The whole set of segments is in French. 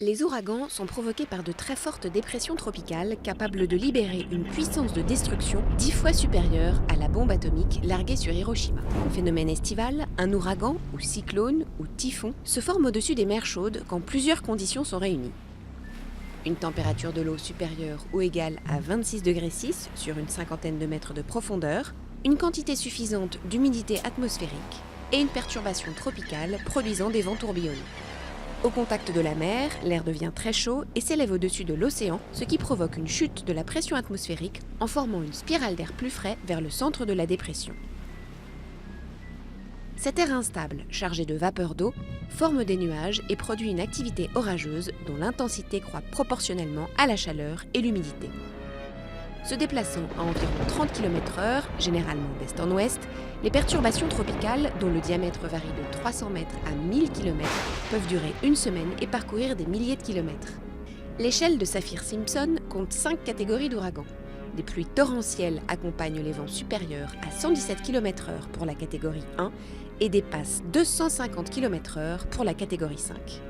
Les ouragans sont provoqués par de très fortes dépressions tropicales capables de libérer une puissance de destruction 10 fois supérieure à la bombe atomique larguée sur Hiroshima. Phénomène estival, un ouragan, ou cyclone, ou typhon, se forme au-dessus des mers chaudes quand plusieurs conditions sont réunies. Une température de l'eau supérieure ou égale à 26 degrés 6 sur une cinquantaine de mètres de profondeur, une quantité suffisante d'humidité atmosphérique et une perturbation tropicale produisant des vents tourbillonnés. Au contact de la mer, l'air devient très chaud et s'élève au-dessus de l'océan, ce qui provoque une chute de la pression atmosphérique en formant une spirale d'air plus frais vers le centre de la dépression. Cet air instable, chargé de vapeur d'eau, forme des nuages et produit une activité orageuse dont l'intensité croît proportionnellement à la chaleur et l'humidité. Se déplaçant à environ 30 km/h, généralement d'est en ouest, les perturbations tropicales, dont le diamètre varie de 300 mètres à 1000 km, peuvent durer une semaine et parcourir des milliers de kilomètres. L'échelle de Saffir-Simpson compte 5 catégories d'ouragans. Des pluies torrentielles accompagnent les vents supérieurs à 117 km/h pour la catégorie 1 et dépassent 250 km/h pour la catégorie 5.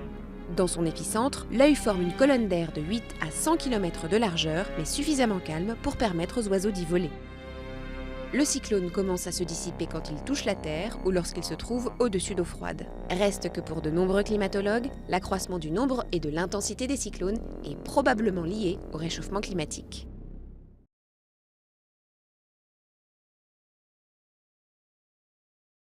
Dans son épicentre, l'œil forme une colonne d'air de 8 à 100 km de largeur, mais suffisamment calme pour permettre aux oiseaux d'y voler. Le cyclone commence à se dissiper quand il touche la Terre ou lorsqu'il se trouve au-dessus d'eau froide. Reste que pour de nombreux climatologues, l'accroissement du nombre et de l'intensité des cyclones est probablement lié au réchauffement climatique.